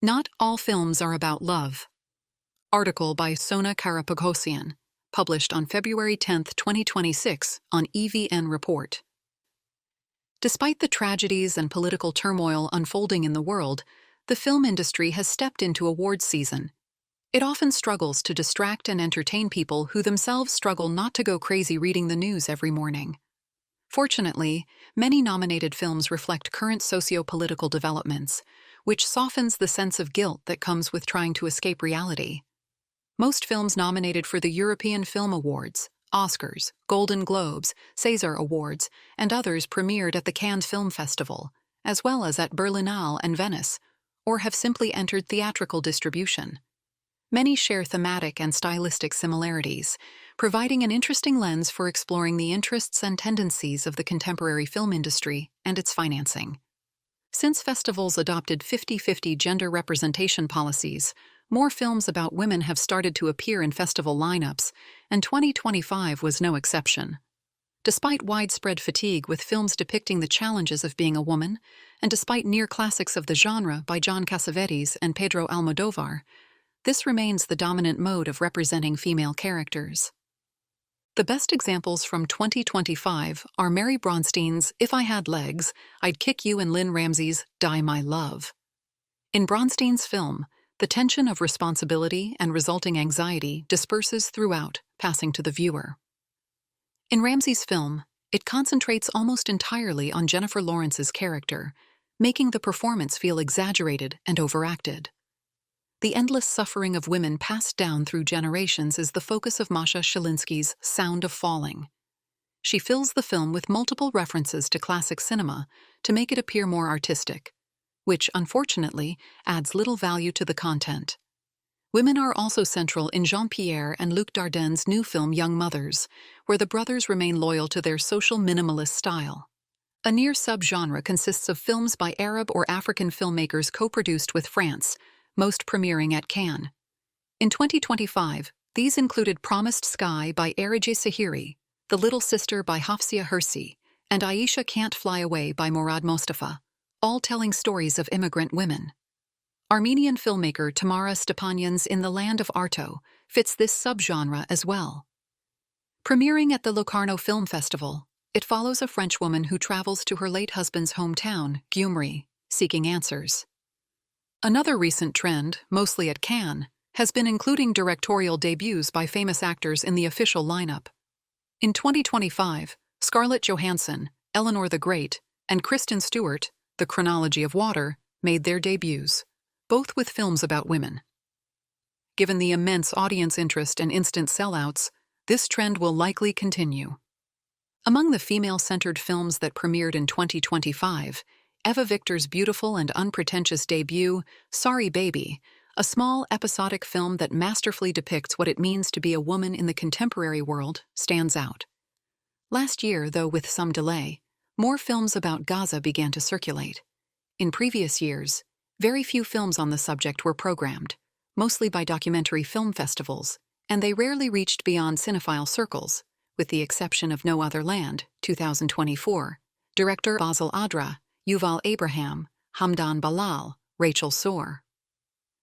Not all films are about love. Article by Sona Karapoghosyan, published on February 10, 2026 on EVN Report. Despite the tragedies and political turmoil unfolding in the world, the film industry has stepped into awards season. It often struggles to distract and entertain people who themselves struggle not to go crazy reading the news every morning. Fortunately, many nominated films reflect current socio-political developments, which softens the sense of guilt that comes with trying to escape reality. Most films nominated for the European Film Awards, Oscars, Golden Globes, César Awards, and others premiered at the Cannes Film Festival, as well as at Berlinale and Venice, or have simply entered theatrical distribution. Many share thematic and stylistic similarities, providing an interesting lens for exploring the interests and tendencies of the contemporary film industry and its financing. Since festivals adopted 50-50 gender representation policies, more films about women have started to appear in festival lineups, and 2025 was no exception. Despite widespread fatigue with films depicting the challenges of being a woman, and despite near classics of the genre by John Cassavetes and Pedro Almodóvar, this remains the dominant mode of representing female characters. The best examples from 2025 are Mary Bronstein's If I Had Legs, I'd Kick You and Lynn Ramsey's Die My Love. In Bronstein's film, the tension of responsibility and resulting anxiety disperses throughout, passing to the viewer. In Ramsey's film, it concentrates almost entirely on Jennifer Lawrence's character, making the performance feel exaggerated and overacted. The endless suffering of women passed down through generations is the focus of Masha Shilinsky's Sound of Falling. She fills the film with multiple references to classic cinema to make it appear more artistic, which, unfortunately, adds little value to the content. Women are also central in Jean-Pierre and Luc Dardenne new film Young Mothers, where the brothers remain loyal to their social minimalist style. A near subgenre consists of films by Arab or African filmmakers co-produced with France, most premiering at Cannes. In 2025, these included Promised Sky by Eregee Sahiri, The Little Sister by Hafsia Hirsi, and Aisha Can't Fly Away by Morad Mostafa, all telling stories of immigrant women. Armenian filmmaker Tamara Stepanyan's In the Land of Arto fits this subgenre as well. Premiering at the Locarno Film Festival, it follows a French woman who travels to her late husband's hometown, Gyumri, seeking answers. Another recent trend, mostly at Cannes, has been including directorial debuts by famous actors in the official lineup. In 2025, Scarlett Johansson, Eleanor the Great, and Kristen Stewart, The Chronology of Water, made their debuts, both with films about women. Given the immense audience interest and instant sellouts, this trend will likely continue. Among the female-centered films that premiered in 2025, Eva Victor's beautiful and unpretentious debut, Sorry Baby, a small episodic film that masterfully depicts what it means to be a woman in the contemporary world, stands out. Last year, though with some delay, more films about Gaza began to circulate. In previous years, very few films on the subject were programmed, mostly by documentary film festivals, and they rarely reached beyond cinephile circles, with the exception of No Other Land, 2024, director Basel Adra, Yuval Abraham, Hamdan Balal, Rachel Soar.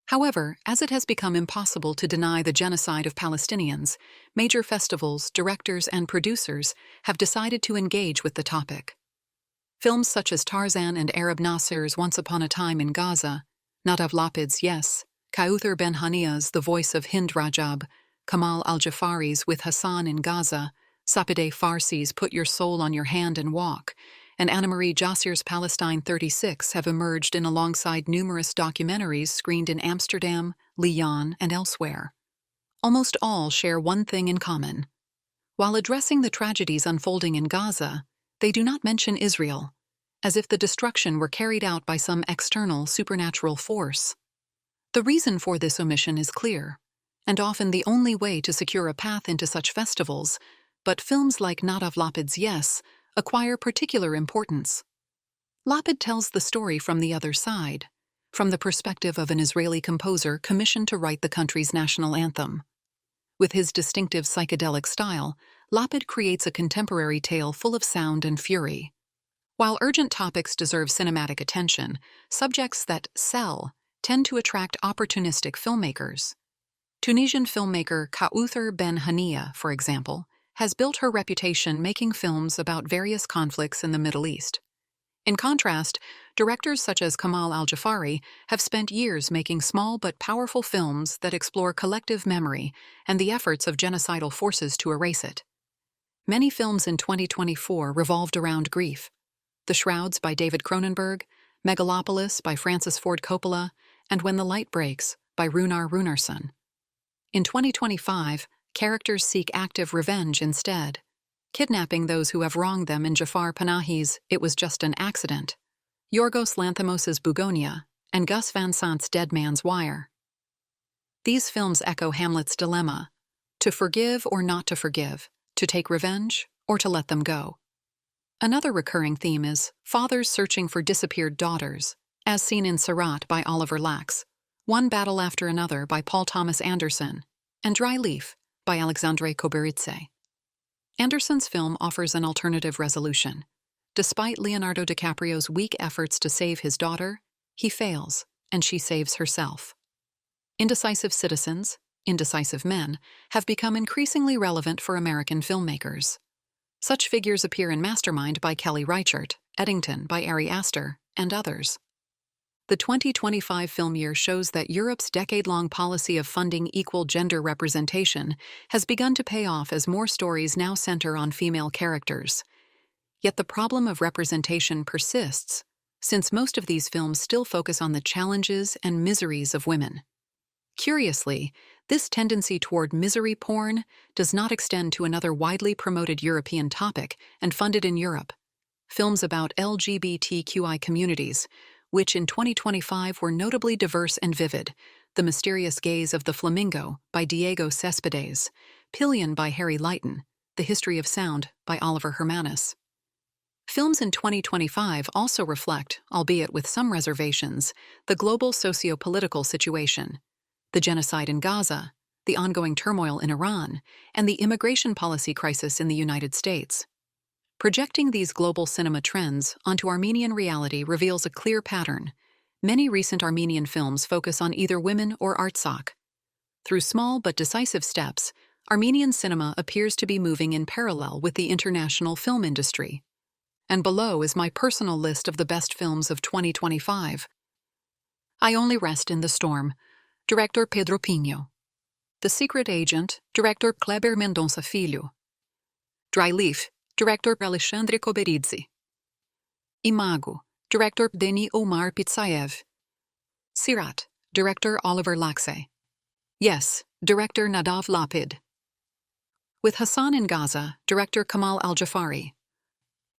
However, as it has become impossible to deny the genocide of Palestinians, major festivals, directors, and producers have decided to engage with the topic. Films such as Tarzan and Arab Nasser's Once Upon a Time in Gaza, Nadav Lapid's Yes, Kauthar Ben Hania's The Voice of Hind Rajab, Kamal Al-Jafari's With Hassan in Gaza, Sapideh Farsi's Put Your Soul on Your Hand and Walk, and Anna-Marie Jassier's Palestine 36 have emerged in alongside numerous documentaries screened in Amsterdam, Lyon, and elsewhere. Almost all share one thing in common. While addressing the tragedies unfolding in Gaza, they do not mention Israel, as if the destruction were carried out by some external supernatural force. The reason for this omission is clear, and often the only way to secure a path into such festivals, but films like Nadav Lapid's Yes acquire particular importance. Lapid tells the story from the other side, from the perspective of an Israeli composer commissioned to write the country's national anthem. With his distinctive psychedelic style, Lapid creates a contemporary tale full of sound and fury. While urgent topics deserve cinematic attention, subjects that sell tend to attract opportunistic filmmakers. Tunisian filmmaker Kawthar Ben Hania, for example, has built her reputation making films about various conflicts in the Middle East. In contrast, directors such as Kamal Al-Jafari have spent years making small but powerful films that explore collective memory and the efforts of genocidal forces to erase it. Many films in 2024 revolved around grief. The Shrouds by David Cronenberg, Megalopolis by Francis Ford Coppola, and When the Light Breaks by Runar Runarsson. In 2025, characters seek active revenge instead, kidnapping those who have wronged them in Jafar Panahi's It Was Just an Accident, Yorgos Lanthimos' Bugonia, and Gus Van Sant's Dead Man's Wire. These films echo Hamlet's dilemma: to forgive or not to forgive, to take revenge or to let them go. Another recurring theme is fathers searching for disappeared daughters, as seen in Sarat by Oliver Lax, One Battle After Another by Paul Thomas Anderson, and Dry Leaf by Alexandre Koberidze. Anderson's film offers an alternative resolution. Despite Leonardo DiCaprio's weak efforts to save his daughter, he fails, and she saves herself. Indecisive citizens, indecisive men, have become increasingly relevant for American filmmakers. Such figures appear in Mastermind by Kelly Reichardt, Eddington by Ari Aster, and others. The 2025 film year shows that Europe's decade-long policy of funding equal gender representation has begun to pay off as more stories now center on female characters. Yet the problem of representation persists, since most of these films still focus on the challenges and miseries of women. Curiously, this tendency toward misery porn does not extend to another widely promoted European topic and funded in Europe: films about LGBTQI communities, which in 2025 were notably diverse and vivid: The Mysterious Gaze of the Flamingo by Diego Cespedes, Pillion by Harry Leighton, The History of Sound by Oliver Hermanus. Films in 2025 also reflect, albeit with some reservations, the global socio-political situation: the genocide in Gaza, the ongoing turmoil in Iran, and the immigration policy crisis in the United States. Projecting these global cinema trends onto Armenian reality reveals a clear pattern. Many recent Armenian films focus on either women or Artsakh. Through small but decisive steps, Armenian cinema appears to be moving in parallel with the international film industry. And below is my personal list of the best films of 2025. I Only Rest in the Storm, Director Pedro Pinho. The Secret Agent, Director Kleber Mendonça Filho. Dry Leaf, Director Alexandre Koberidze. Imago, Director Denis Omar Pitsayev. Sirat, Director Oliver Laxe. Yes, Director Nadav Lapid. With Hassan in Gaza, Director Kamal Al-Jafari.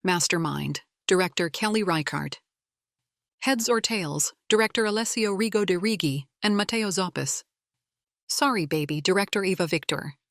Mastermind, Director Kelly Reichardt. Heads or Tails, Director Alessio Rigo de Rigi and Matteo Zoppis. Sorry Baby, Director Eva Victor.